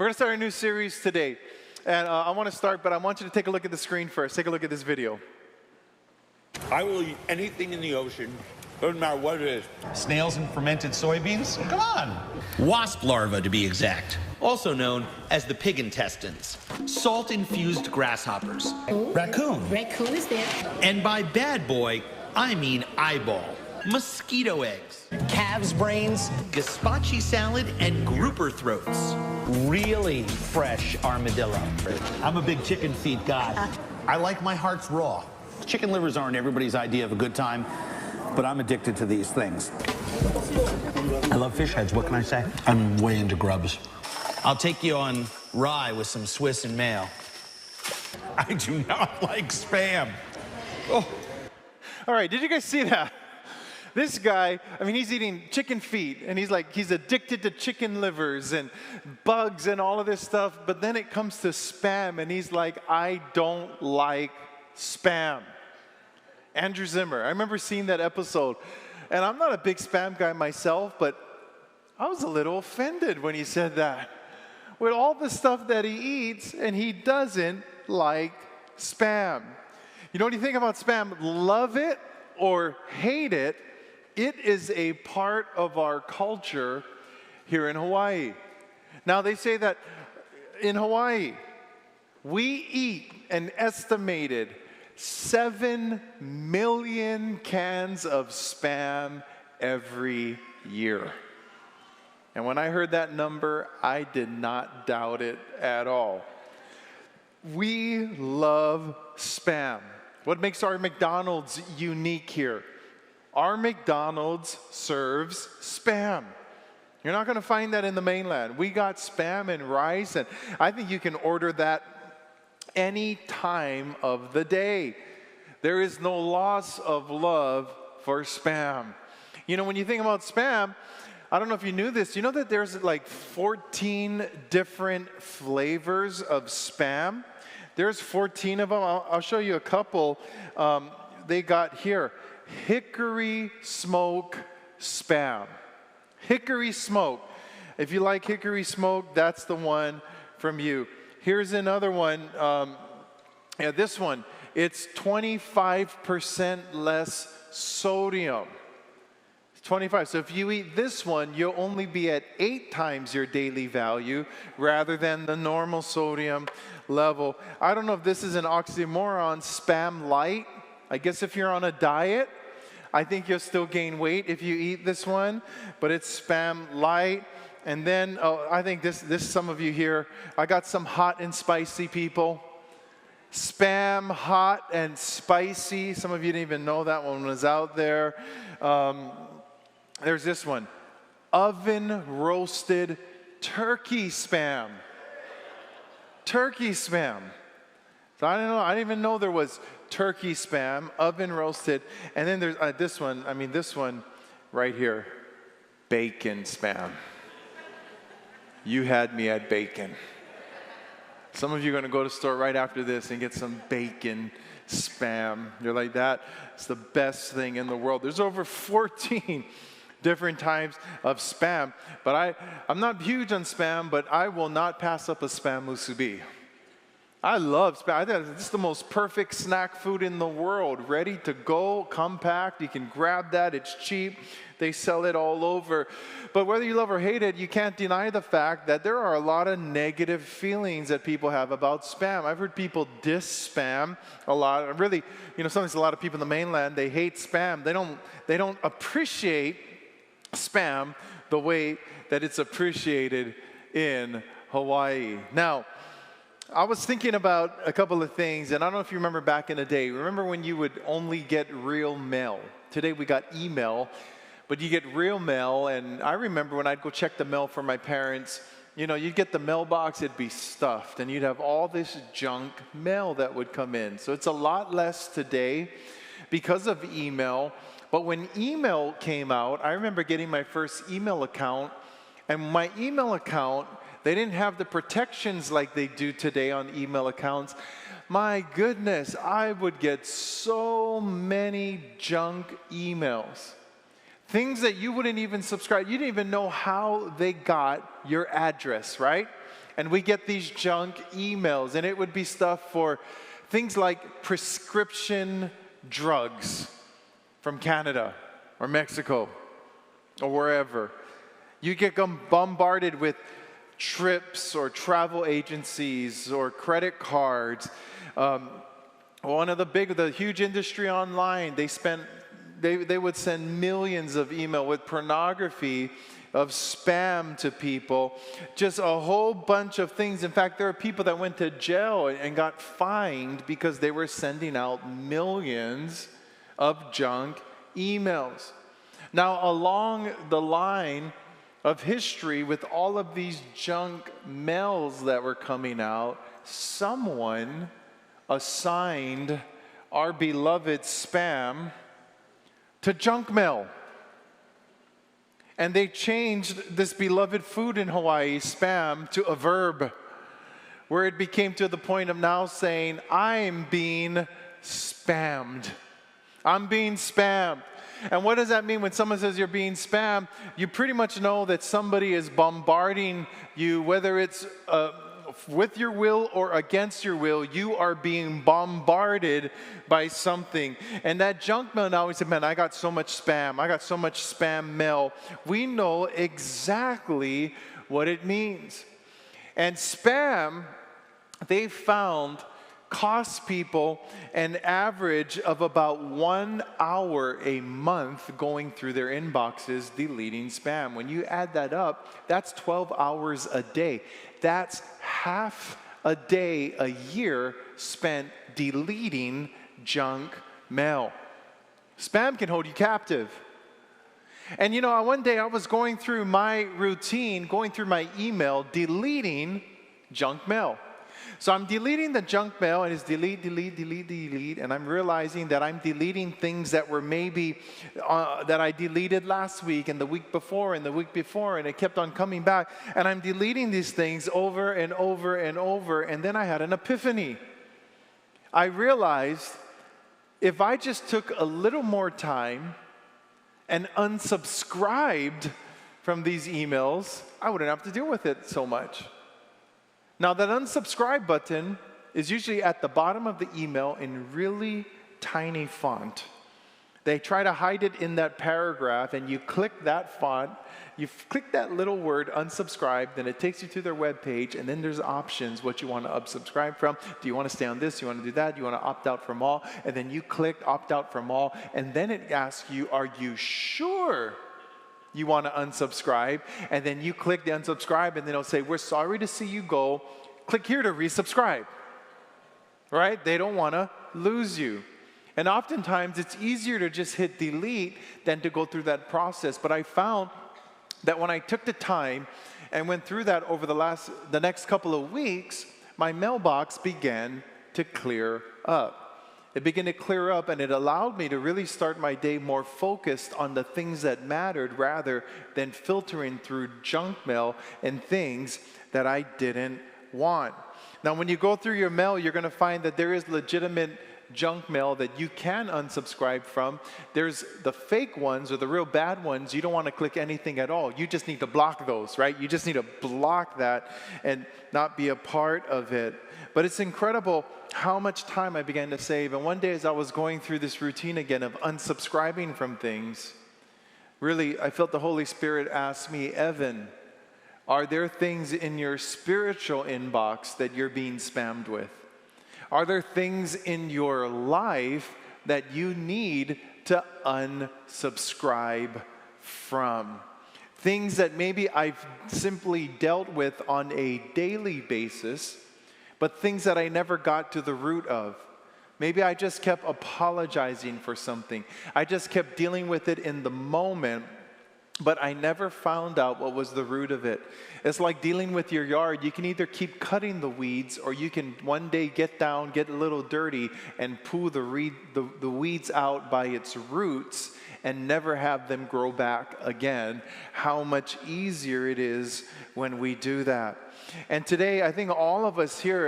We're going to start a new series today. And I want to start, but I want you to take a look at the screen first. Take a look at this video. I will eat anything in the ocean, doesn't matter what it is. Snails and fermented soybeans? Come on. Wasp larvae, to be exact, also known as the pig intestines. Salt-infused grasshoppers. Raccoon. Raccoon is there. And by bad boy, I mean eyeball. Mosquito eggs. Calves' brains. Gazpacho salad and grouper throats. Really fresh armadillo. I'm a big chicken feet guy. I like my hearts raw. Chicken livers aren't everybody's idea of a good time, but I'm addicted to these things. I love fish heads. What can I say? I'm way into grubs. I'll take you on rye with some Swiss and mayo. I do not like Spam. Oh. All right, did you guys see that? This guy, I mean, he's eating chicken feet, and he's addicted to chicken livers and bugs and all of this stuff, but then it comes to Spam, and he's like, I don't like Spam. Andrew Zimmer, I remember seeing that episode, and I'm not a big Spam guy myself, but I was a little offended when he said that. With all the stuff that he eats, and he doesn't like Spam. You know what you think about Spam? Love it or hate it, it is a part of our culture here in Hawaii. Now, they say that in Hawaii, we eat an estimated 7 million cans of Spam every year. And when I heard that number, I did not doubt it at all. We love Spam. What makes our McDonald's unique here? Our McDonald's serves Spam. You're not going to find that in the mainland. We got Spam and rice, and I think you can order that any time of the day. There is no loss of love for Spam. You know, when you think about Spam, I don't know if you knew this. You know that there's like 14 different flavors of Spam? There's 14 of them. I'll show you a couple they got here. Hickory smoke Spam. Hickory smoke. If you like hickory smoke, that's the one from you. Here's another one. This one. It's 25% less sodium. 25. So if you eat this one, you'll only be at 8 times your daily value rather than the normal sodium level. I don't know if this is an oxymoron, Spam light. I guess if you're on a diet, I think you'll still gain weight if you eat this one, but it's Spam light. And then, I think this some of you here, I got some hot and spicy people. Spam hot and spicy. Some of you didn't even know that one was out there. There's this one, oven roasted turkey Spam. Turkey Spam. So I don't know. I didn't even know there was turkey Spam, oven roasted. And then there's this one. I mean, this one right here, bacon Spam. You had me at bacon. Some of you are going to go to the store right after this and get some bacon Spam. You're like, that. It's the best thing in the world. There's over 14 different types of Spam. But I'm not huge on Spam, but I will not pass up a Spam musubi. I love Spam. I think it's the most perfect snack food in the world. Ready to go, compact. You can grab that. It's cheap. They sell it all over. But whether you love or hate it, you can't deny the fact that there are a lot of negative feelings that people have about Spam. I've heard people diss Spam a lot. Really, sometimes a lot of people in the mainland, they hate Spam. They don't appreciate Spam the way that it's appreciated in Hawaii. Now, I was thinking about a couple of things, and I don't know if you remember back in the day. Remember when you would only get real mail? Today we got email, but you get real mail, and I remember when I'd go check the mail for my parents, you'd get the mailbox, it'd be stuffed, and you'd have all this junk mail that would come in. So it's a lot less today because of email. But when email came out, I remember getting my first email account, and my email account, they didn't have the protections like they do today on email accounts. My goodness, I would get so many junk emails. Things that you wouldn't even subscribe. You didn't even know how they got your address, right? And we get these junk emails, and it would be stuff for things like prescription drugs from Canada or Mexico or wherever. You get bombarded with trips or travel agencies or credit cards. One of the huge industry online, they would send millions of email with pornography of spam to people, just a whole bunch of things. In fact, there are people that went to jail and got fined because they were sending out millions of junk emails. Now, along the line of history, with all of these junk mails that were coming out, someone assigned our beloved spam to junk mail. And they changed this beloved food in Hawaii, spam, to a verb, where it became to the point of now saying, I'm being spammed. I'm being spammed. And what does that mean when someone says you're being spammed? You pretty much know that somebody is bombarding you, whether it's with your will or against your will. You are being bombarded by something. And that junk mail now, we say, man, I got so much spam. I got so much spam mail. We know exactly what it means. And spam, they found, costs people an average of about 1 hour a month going through their inboxes deleting spam. When you add that up, that's 12 hours a day. That's half a day a year spent deleting junk mail. Spam can hold you captive. And one day I was going through my routine, going through my email, deleting junk mail. So I'm deleting the junk mail, and it's delete, delete, delete, delete, and I'm realizing that I'm deleting things that were maybe that I deleted last week and the week before and the week before, and it kept on coming back. And I'm deleting these things over and over and over, and then I had an epiphany. I realized if I just took a little more time and unsubscribed from these emails, I wouldn't have to deal with it so much. Now, that unsubscribe button is usually at the bottom of the email in really tiny font. They try to hide it in that paragraph, and you click that font, you click that little word, unsubscribe, then it takes you to their web page, and then there's options, what you want to unsubscribe from. Do you want to stay on this? Do you want to do that? Do you want to opt out from all? And then you click opt out from all, and then it asks you, are you sure you want to unsubscribe? And then you click the unsubscribe, and then it'll say, we're sorry to see you go. Click here to resubscribe. Right? They don't want to lose you. And oftentimes, it's easier to just hit delete than to go through that process. But I found that when I took the time and went through that over the next couple of weeks, my mailbox began to clear up. It began to clear up, and it allowed me to really start my day more focused on the things that mattered rather than filtering through junk mail and things that I didn't want. Now, when you go through your mail, you're going to find that there is legitimate junk mail that you can unsubscribe from. There's the fake ones or the real bad ones. You don't want to click anything at all. You just need to block those, right? You just need to block that and not be a part of it. But it's incredible how much time I began to save. And one day as I was going through this routine again of unsubscribing from things, really I felt the Holy Spirit ask me, Evan, are there things in your spiritual inbox that you're being spammed with? Are there things in your life that you need to unsubscribe from? Things that maybe I've simply dealt with on a daily basis, but things that I never got to the root of. Maybe I just kept apologizing for something. I just kept dealing with it in the moment, but I never found out what was the root of it. It's like dealing with your yard. You can either keep cutting the weeds, or you can one day get down, get a little dirty, and pull the weeds out by its roots and never have them grow back again. How much easier it is when we do that. And today, I think all of us here,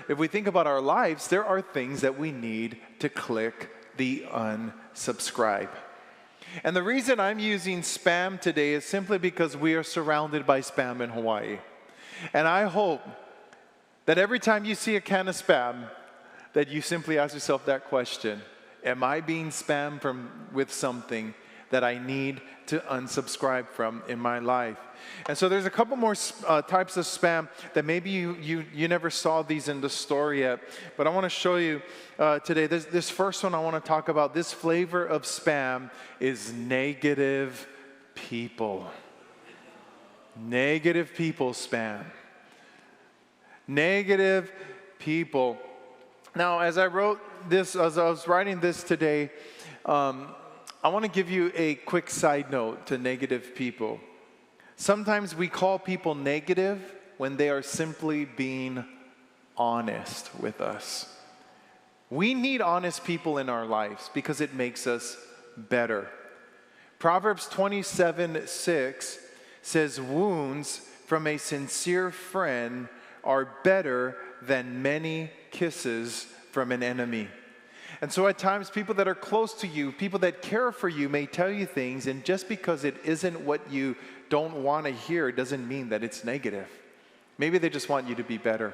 if we think about our lives, there are things that we need to click the unsubscribe. And the reason I'm using spam today is simply because we are surrounded by spam in Hawaii. And I hope that every time you see a can of spam, that you simply ask yourself that question: am I being spammed with something that I need to unsubscribe from in my life? And so there's a couple more types of spam that maybe you never saw these in the story yet, but I want to show you today. This first one I want to talk about, this flavor of spam, is negative people. Negative people spam. Negative people. Now, as I was writing this today, I want to give you a quick side note to negative people. Sometimes we call people negative when they are simply being honest with us. We need honest people in our lives because it makes us better. Proverbs 27:6 says, "Wounds from a sincere friend are better than many kisses from an enemy." And so at times, people that are close to you, people that care for you, may tell you things, and just because it isn't what you don't want to hear doesn't mean that it's negative. Maybe they just want you to be better.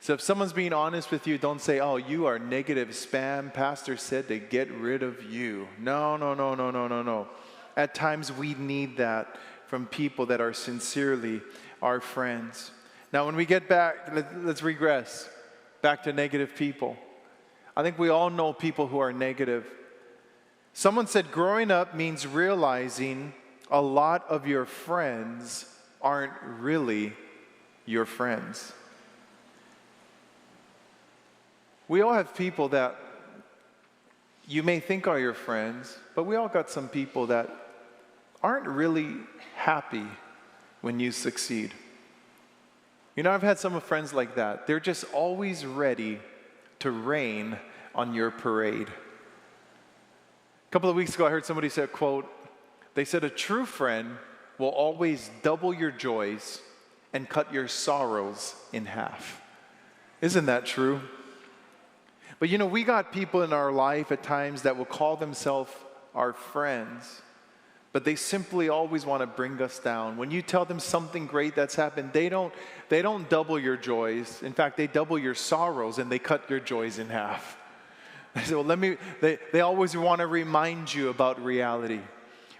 So if someone's being honest with you, don't say, "Oh, you are negative spam. Pastor said to get rid of you." No, no, no, no, no, no, no. At times, we need that from people that are sincerely our friends. Now, when we get back, let's regress back to negative people. I think we all know people who are negative. Someone said growing up means realizing a lot of your friends aren't really your friends. We all have people that you may think are your friends, but we all got some people that aren't really happy when you succeed. You know, I've had some friends like that. They're just always ready to rain on your parade. A couple of weeks ago, I heard somebody say a quote. They said, "A true friend will always double your joys and cut your sorrows in half." Isn't that true? But you know, we got people in our life at times that will call themselves our friends, but they simply always want to bring us down. When you tell them something great that's happened, they don't double your joys. In fact, they double your sorrows and they cut your joys in half. They say, "Well, they always want to remind you about reality."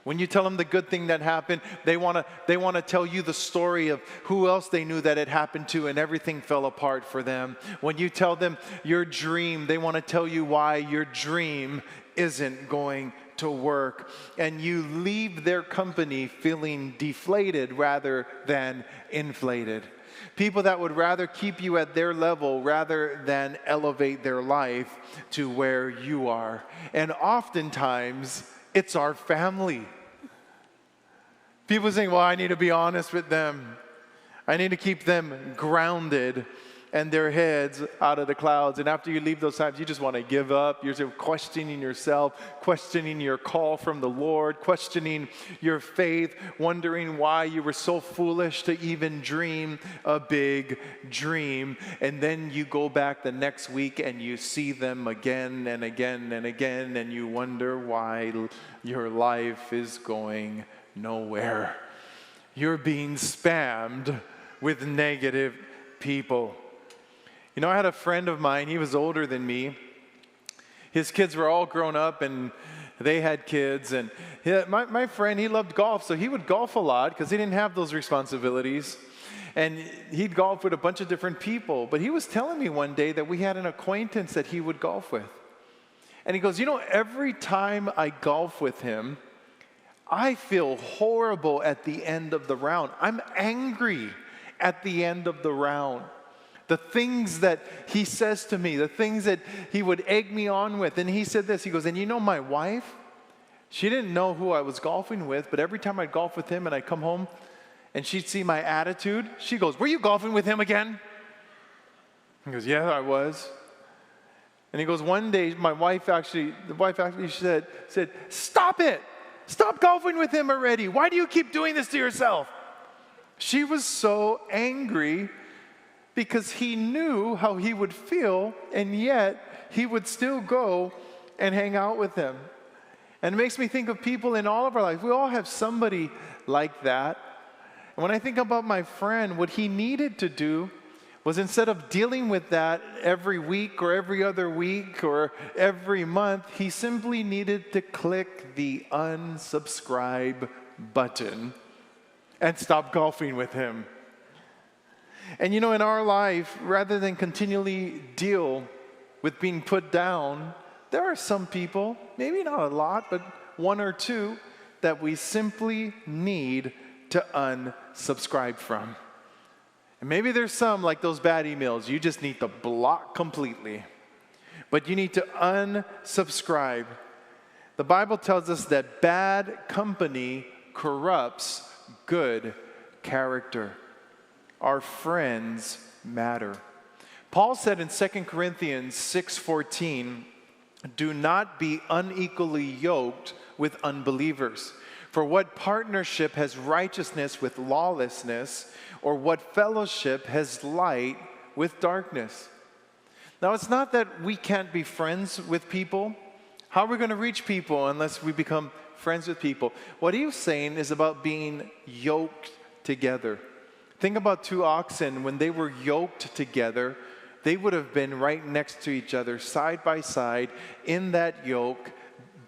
When you tell them the good thing that happened, they want to tell you the story of who else they knew that it happened to and everything fell apart for them. When you tell them your dream, they want to tell you why your dream isn't going to work. And you leave their company feeling deflated rather than inflated. People that would rather keep you at their level rather than elevate their life to where you are. And oftentimes, it's our family. People saying, "Well, I need to be honest with them. I need to keep them grounded and their heads out of the clouds." And after you leave those times, you just want to give up. You're questioning yourself, questioning your call from the Lord, questioning your faith, wondering why you were so foolish to even dream a big dream. And then you go back the next week and you see them again and again and again, and you wonder why your life is going nowhere. You're being spammed with negative people. You know, I had a friend of mine, he was older than me. His kids were all grown up and they had kids. And my friend, he loved golf, so he would golf a lot because he didn't have those responsibilities. And he'd golf with a bunch of different people. But he was telling me one day that we had an acquaintance that he would golf with. And he goes, "You know, every time I golf with him, I feel horrible at the end of the round. I'm angry at the end of the round. The things that he says to me, the things that he would egg me on with." And he said this, he goes, "And you know, my wife, she didn't know who I was golfing with, but every time I'd golf with him and I'd come home and she'd see my attitude, she goes, 'Were you golfing with him again?' He goes, 'Yeah, I was.' And he goes, one day, the wife actually said, 'Stop it! Stop golfing with him already. Why do you keep doing this to yourself?' She was so angry because he knew how he would feel, and yet he would still go and hang out with him. And it makes me think of people in all of our lives. We all have somebody like that. And when I think about my friend, what he needed to do was, instead of dealing with that every week or every other week or every month, he simply needed to click the unsubscribe button and stop golfing with him. And in our life, rather than continually deal with being put down, there are some people, maybe not a lot, but one or two, that we simply need to unsubscribe from. And maybe there's some, like those bad emails, you just need to block completely. But you need to unsubscribe. The Bible tells us that bad company corrupts good character. Our friends matter. Paul said in 2 Corinthians 6:14, "Do not be unequally yoked with unbelievers. For what partnership has righteousness with lawlessness, or what fellowship has light with darkness?" Now, it's not that we can't be friends with people. How are we going to reach people unless we become friends with people? What he was saying is about being yoked together. Think about two oxen. When they were yoked together, they would have been right next to each other, side by side, in that yoke,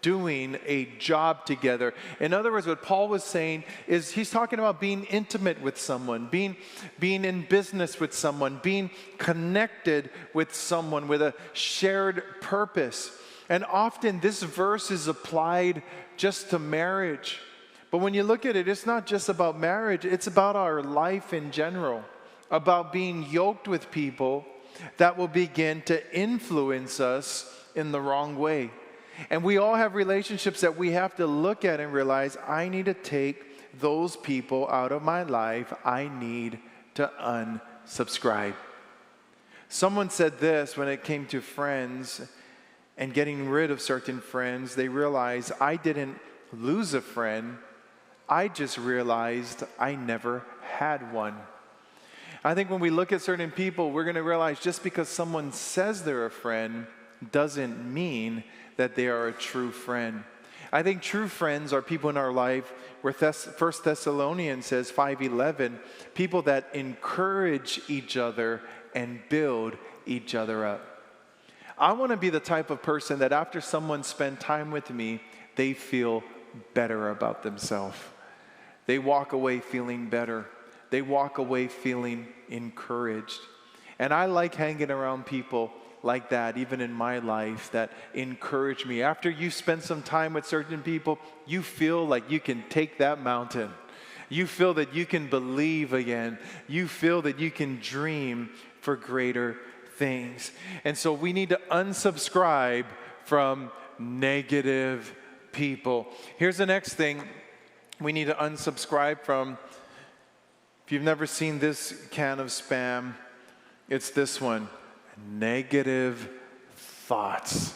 doing a job together. In other words, what Paul was saying is he's talking about being intimate with someone, being in business with someone, being connected with someone with a shared purpose. And often this verse is applied just to marriage. But when you look at it, it's not just about marriage, it's about our life in general, about being yoked with people that will begin to influence us in the wrong way. And we all have relationships that we have to look at and realize, I need to take those people out of my life. I need to unsubscribe. Someone said this when it came to friends and getting rid of certain friends. They realized, I didn't lose a friend. I just realized I never had one. I think when we look at certain people, we're going to realize just because someone says they're a friend doesn't mean that they are a true friend. I think true friends are people in our life where 1 Thessalonians says 5:11, people that encourage each other and build each other up. I want to be the type of person that after someone spends time with me, they feel better about themselves. They walk away feeling better. They walk away feeling encouraged. And I like hanging around people like that, even in my life, that encourage me. After you spend some time with certain people, you feel like you can take that mountain. You feel that you can believe again. You feel that you can dream for greater things. And so we need to unsubscribe from negative people. Here's the next thing we need to unsubscribe from. If you've never seen this can of spam, it's this one. Negative thoughts.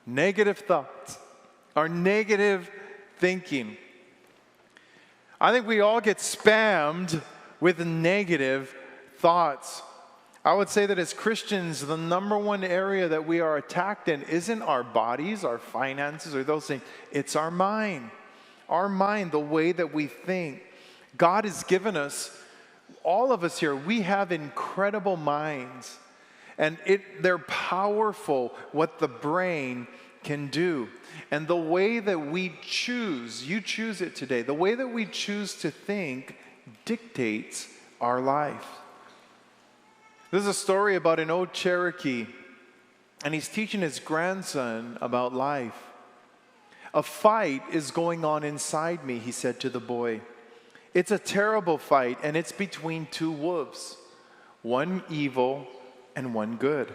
Negative thoughts. Our negative thinking. I think we all get spammed with negative thoughts. I would say that as Christians, the number one area that we are attacked in isn't our bodies, our finances, or those things. It's our mind. Our mind, the way that we think. God has given us, all of us here, we have incredible minds. And they're powerful, what the brain can do. And the way that we choose, you choose it today, the way that we choose to think dictates our life. There's a story about an old Cherokee, and he's teaching his grandson about life. "A fight is going on inside me," he said to the boy. "It's a terrible fight, and it's between two wolves, one evil and one good.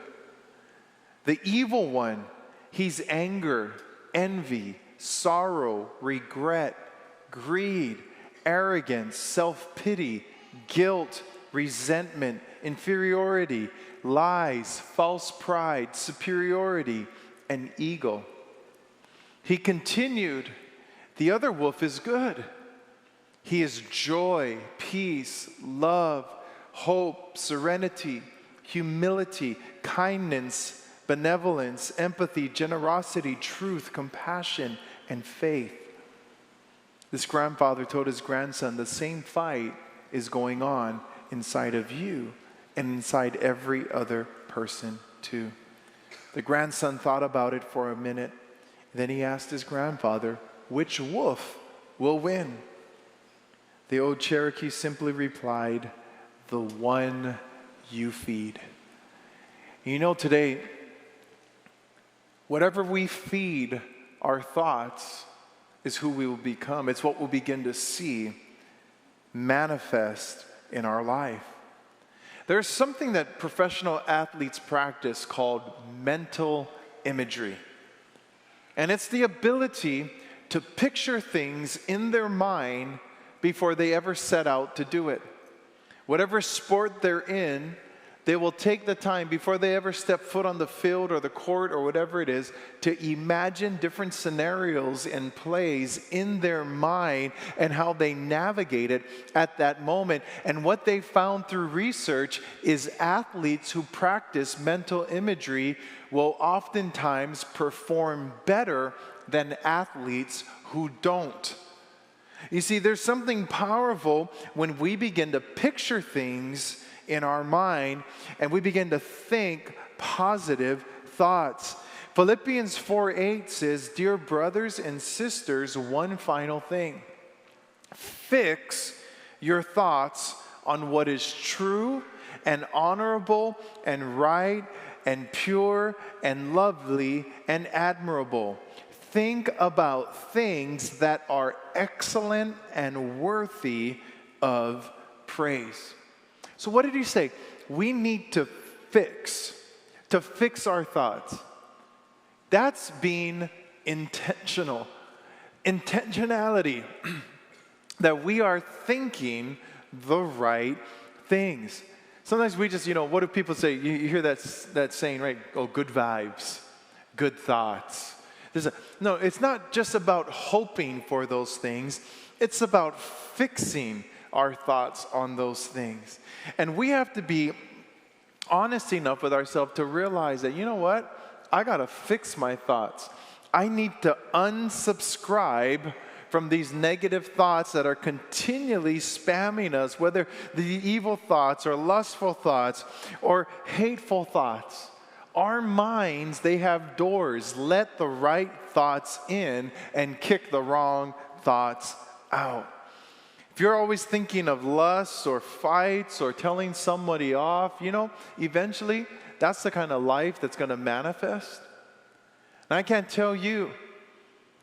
The evil one, he's anger, envy, sorrow, regret, greed, arrogance, self-pity, guilt, resentment, inferiority, lies, false pride, superiority, and ego. He continued, the other wolf is good. He is joy, peace, love, hope, serenity, humility, kindness, benevolence, empathy, generosity, truth, compassion, and faith. This grandfather told his grandson, the same fight is going on inside of you and inside every other person too. The grandson thought about it for a minute. Then he asked his grandfather, which wolf will win? The old Cherokee simply replied, the one you feed. You know, today, whatever we feed our thoughts is who we will become. It's what we'll begin to see manifest in our life. There's something that professional athletes practice called mental imagery. And it's the ability to picture things in their mind before they ever set out to do it. Whatever sport they're in, they will take the time before they ever step foot on the field or the court or whatever it is to imagine different scenarios and plays in their mind and how they navigate it at that moment. And what they found through research is athletes who practice mental imagery will oftentimes perform better than athletes who don't. You see, there's something powerful when we begin to picture things in our mind and we begin to think positive thoughts. Philippians 4:8 says, dear brothers and sisters, one final thing. Fix your thoughts on what is true and honorable and right and pure and lovely and admirable. Think about things that are excellent and worthy of praise. So what did he say? We need to fix our thoughts. That's being intentional. Intentionality. That we are thinking the right things. Sometimes we just, what do people say? You hear that saying, right? Oh, good vibes, good thoughts. No, it's not just about hoping for those things. It's about fixing our thoughts on those things. And we have to be honest enough with ourselves to realize that, you know what? I got to fix my thoughts. I need to unsubscribe from these negative thoughts that are continually spamming us, whether the evil thoughts or lustful thoughts or hateful thoughts. Our minds, they have doors. Let the right thoughts in and kick the wrong thoughts out. If you're always thinking of lusts or fights or telling somebody off, eventually that's the kind of life that's going to manifest. And I can't tell you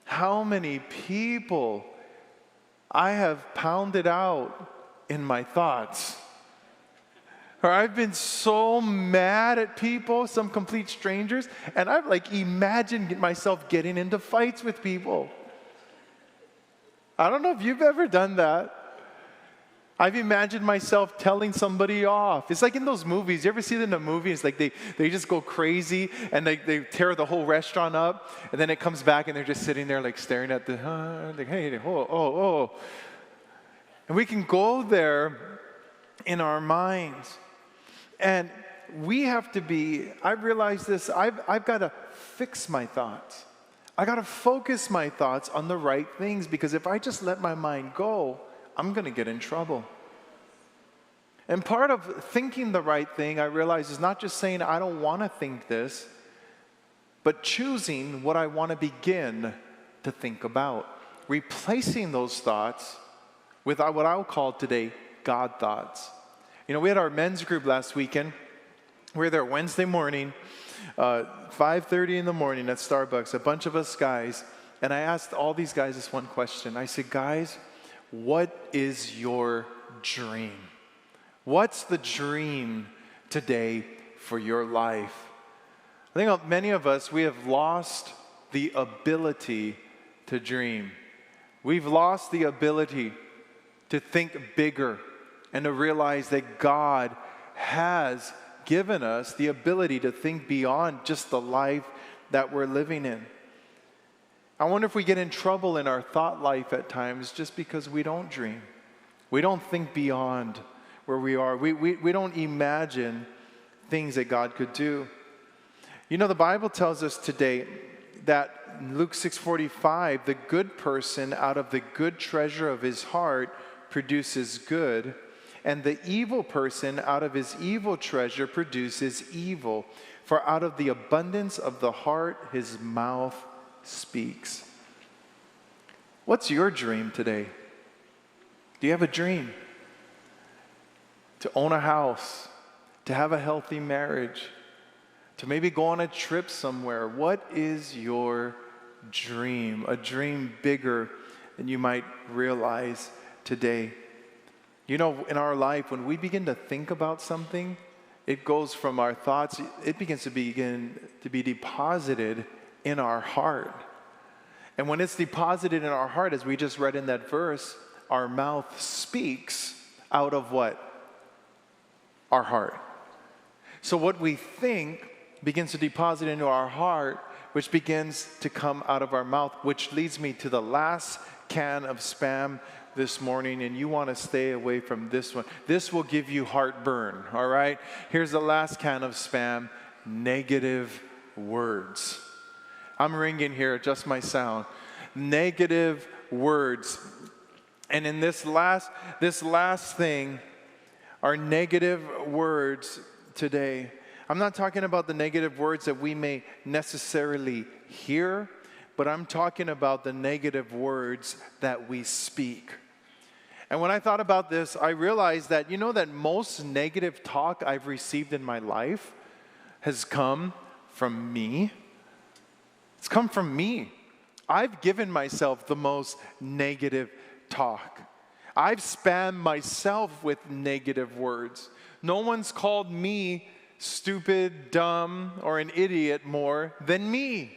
how many people I have pounded out in my thoughts. Or I've been so mad at people, some complete strangers, and I've imagined myself getting into fights with people. I don't know if you've ever done that. I've imagined myself telling somebody off. It's like in those movies. You ever see them in a movie? It's like they just go crazy and they tear the whole restaurant up, and then it comes back and they're just sitting there staring at the, hey, oh. And we can go there in our minds. And we have to be, I realize this, I've got to fix my thoughts. I got to focus my thoughts on the right things, because if I just let my mind go, I'm going to get in trouble. And part of thinking the right thing, I realize, is not just saying I don't want to think this, but choosing what I want to begin to think about. Replacing those thoughts with what I'll call today God thoughts. We had our men's group last weekend. We were there Wednesday morning, 5:30 in the morning at Starbucks, a bunch of us guys. And I asked all these guys this one question. I said, guys, what is your dream? What's the dream today for your life? I think many of us, we have lost the ability to dream. We've lost the ability to think bigger and to realize that God has given us the ability to think beyond just the life that we're living in. I wonder if we get in trouble in our thought life at times just because we don't dream. We don't think beyond where we are. We don't imagine things that God could do. The Bible tells us today that Luke 6:45, the good person out of the good treasure of his heart produces good, and the evil person out of his evil treasure produces evil. For out of the abundance of the heart, his mouth speaks. What's your dream today? Do you have a dream? To own a house, to have a healthy marriage, to maybe go on a trip somewhere. What is your dream? A dream bigger than you might realize today. You know, in our life, when we begin to think about something, it goes from our thoughts, it begins to be deposited in our heart. And when it's deposited in our heart, as we just read in that verse, our mouth speaks out of what? Our heart. So what we think begins to deposit into our heart, which begins to come out of our mouth, which leads me to the last can of spam this morning, and you want to stay away from this one. This will give you heartburn, all right? Here's the last can of spam: negative words. I'm ringing here, adjust my sound. Negative words. And in this last thing are negative words today. I'm not talking about the negative words that we may necessarily hear, but I'm talking about the negative words that we speak. And when I thought about this, I realized that, you know, that most negative talk I've received in my life has come from me. It's come from me. I've given myself the most negative talk. I've spammed myself with negative words. No one's called me stupid, dumb, or an idiot more than me.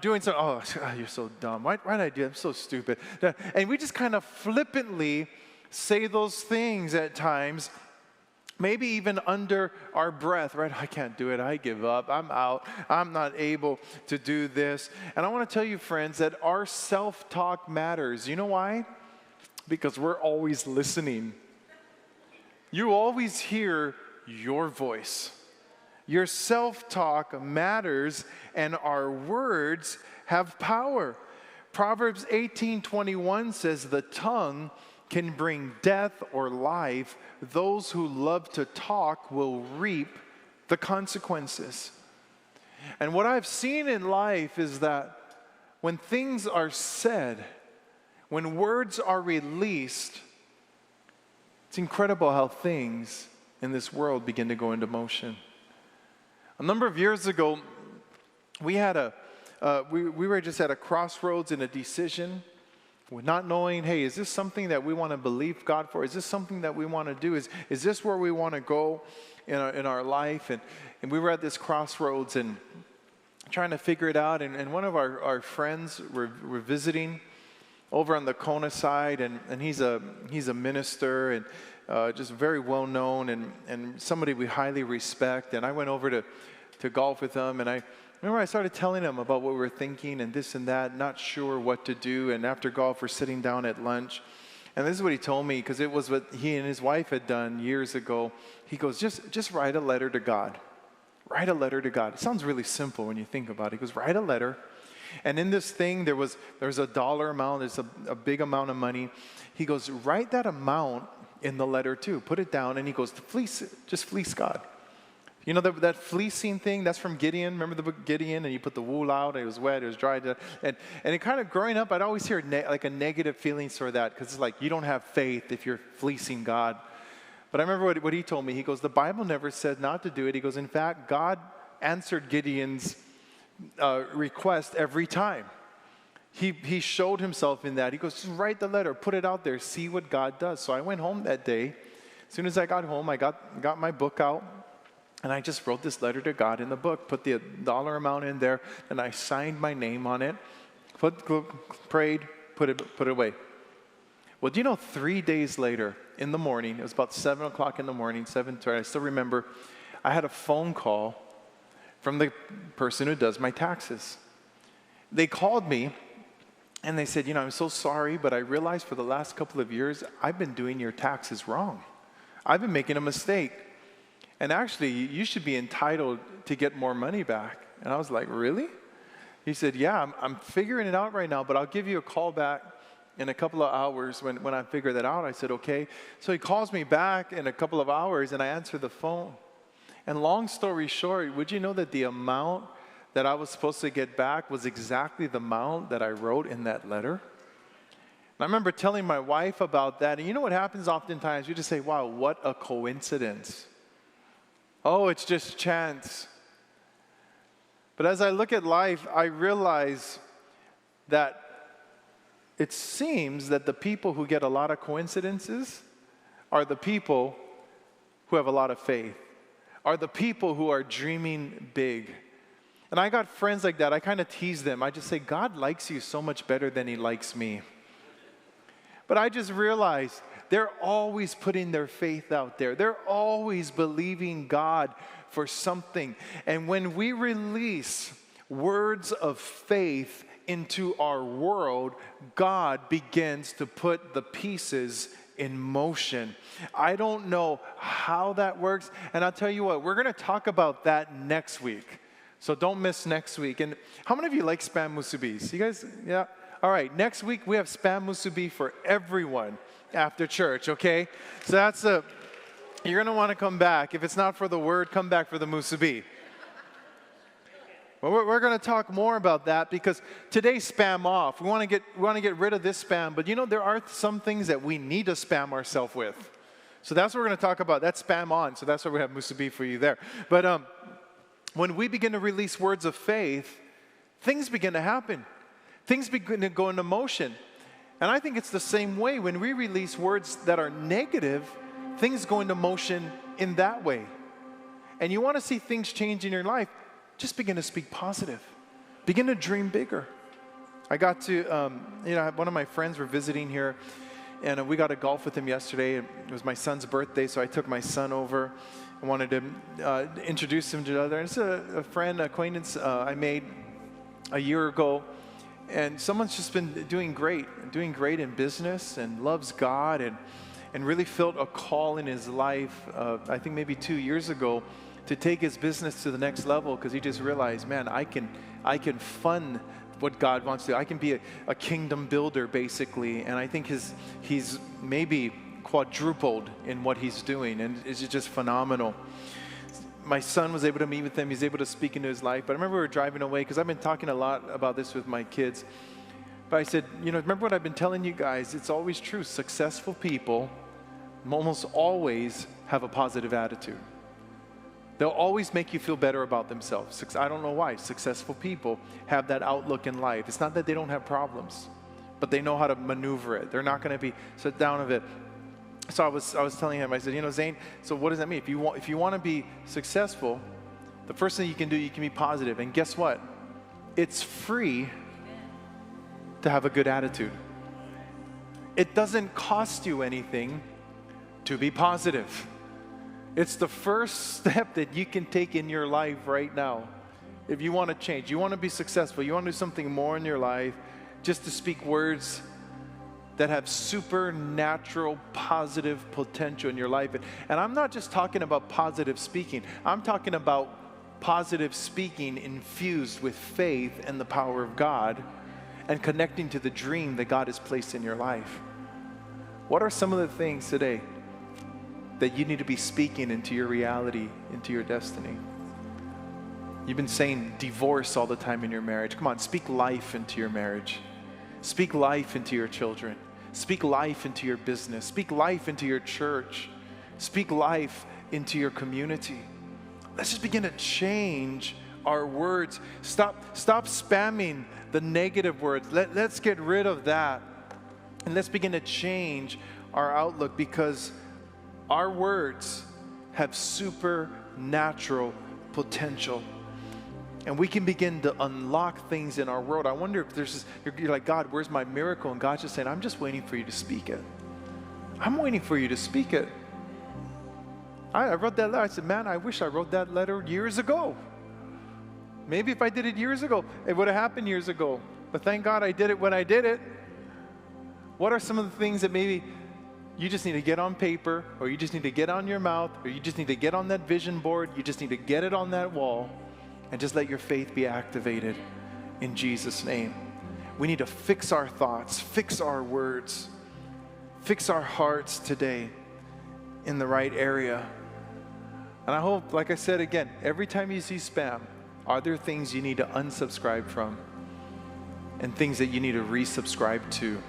Doing something, oh, you're so dumb. Why did I do that? I'm so stupid. And we just kind of flippantly say those things at times, maybe even under our breath, right? I can't do it. I give up. I'm out. I'm not able to do this. And I want to tell you, friends, that our self-talk matters. You know why? Because we're always listening. You always hear your voice. Your self-talk matters, and our words have power. Proverbs 18:21 says, the tongue can bring death or life. Those who love to talk will reap the consequences. And what I've seen in life is that when things are said, when words are released, it's incredible how things in this world begin to go into motion. A number of years ago, we were just at a crossroads in a decision, not knowing, hey, is this something that we want to believe God for? Is this something that we want to do? Is this where we want to go in our life? And we were at this crossroads and trying to figure it out. And one of our friends were visiting over on the Kona side, and he's a minister and just very well known and somebody we highly respect. And I went over to golf with him, and I remember I started telling him about what we were thinking and this and that, not sure what to do. And after golf, we're sitting down at lunch, and this is what he told me, because it was what he and his wife had done years ago. He goes, just write a letter to God. Write a letter to God. It sounds really simple when you think about it. He goes, write a letter. And in this thing, there was a dollar amount. There's a big amount of money. He goes, write that amount in the letter too. Put it down. And he goes, just fleece God. You know that fleecing thing? That's from Gideon. Remember the book Gideon? And you put the wool out. And it was wet. It was dry. And it kind of growing up, I'd always hear like a negative feeling toward that, because it's like you don't have faith if you're fleecing God. But I remember what he told me. He goes, the Bible never said not to do it. He goes, in fact, God answered Gideon's request every time. He showed himself in that. He goes, just write the letter, put it out there, see what God does. So I went home that day. As soon as I got home, I got my book out, and I just wrote this letter to God in the book, put the dollar amount in there, and I signed my name on it, prayed, put it away. Well, do you know, 3 days later in the morning, it was about 7 o'clock in the morning, 7:30, I still remember, I had a phone call from the person who does my taxes. They called me and they said, I'm so sorry, but I realized for the last couple of years, I've been doing your taxes wrong. I've been making a mistake. And actually, you should be entitled to get more money back. And I was like, really? He said, yeah, I'm figuring it out right now, but I'll give you a call back in a couple of hours when I figure that out. I said, okay. So he calls me back in a couple of hours, and I answer the phone. And long story short, would you know that the amount that I was supposed to get back was exactly the amount that I wrote in that letter? And I remember telling my wife about that, and you know what happens oftentimes? You just say, wow, what a coincidence. Oh, it's just chance. But as I look at life, I realize that it seems that the people who get a lot of coincidences are the people who have a lot of faith, are the people who are dreaming big. And I got friends like that. I kind of tease them. I just say, God likes you so much better than he likes me. But I just realized they're always putting their faith out there. They're always believing God for something. And when we release words of faith into our world, God begins to put the pieces in motion. I don't know how that works. And I'll tell you what, we're going to talk about that next week. So don't miss next week. And how many of you like Spam Musubis? You guys, yeah? All right, next week we have Spam Musubi for everyone after church, okay? So that's you're going to want to come back. If it's not for the word, come back for the Musubi. Well, we're going to talk more about that because today's spam off. We want to get rid of this spam, but you know there are some things that we need to spam ourselves with. So that's what we're going to talk about. That's spam on. So that's why we have Musubi for you there. But when we begin to release words of faith, things begin to happen. Things begin to go into motion. And I think it's the same way when we release words that are negative, things go into motion in that way. And you want to see things change in your life, just begin to speak positive. Begin to dream bigger. I got to, one of my friends were visiting here, and we got to golf with him yesterday. It was my son's birthday, so I took my son over. I wanted to introduce him to another. And it's a friend, acquaintance I made a year ago. And someone's just been doing great in business and loves God and really felt a call in his life, I think maybe 2 years ago, to take his business to the next level because he just realized, man, I can fund what God wants to do. I can be a kingdom builder, basically. And I think he's maybe quadrupled in what he's doing, and it's just phenomenal. My son was able to meet with him. He's able to speak into his life. But I remember we were driving away because I've been talking a lot about this with my kids. But I said, remember what I've been telling you guys? It's always true. Successful people almost always have a positive attitude. They'll always make you feel better about themselves. I don't know why. Successful people have that outlook in life. It's not that they don't have problems, but they know how to maneuver it. They're not going to be set down of it. So I was telling him, I said, Zane, so what does that mean? If you want to be successful, the first thing you can do, you can be positive. And guess what? It's free to have a good attitude. It doesn't cost you anything to be positive. It's the first step that you can take in your life right now. If you want to change, you want to be successful, you want to do something more in your life, just to speak words that have supernatural positive potential in your life. And I'm not just talking about positive speaking. I'm talking about positive speaking infused with faith and the power of God and connecting to the dream that God has placed in your life. What are some of the things today that you need to be speaking into your reality, into your destiny? You've been saying divorce all the time in your marriage. Come on, speak life into your marriage. Speak life into your children. Speak life into your business. Speak life into your church. Speak life into your community. Let's just begin to change our words. Stop spamming the negative words. Let's get rid of that. And let's begin to change our outlook, because our words have supernatural potential. And we can begin to unlock things in our world. I wonder if you're like, God, where's my miracle? And God's just saying, I'm just waiting for you to speak it. I'm waiting for you to speak it. I wrote that letter. I said, man, I wish I wrote that letter years ago. Maybe if I did it years ago, it would have happened years ago. But thank God I did it when I did it. What are some of the things that maybe you just need to get on paper, or you just need to get on your mouth, or you just need to get on that vision board, you just need to get it on that wall, and just let your faith be activated in Jesus' name. We need to fix our thoughts, fix our words, fix our hearts today in the right area. And I hope, like I said again, every time you see spam, are there things you need to unsubscribe from and things that you need to resubscribe to?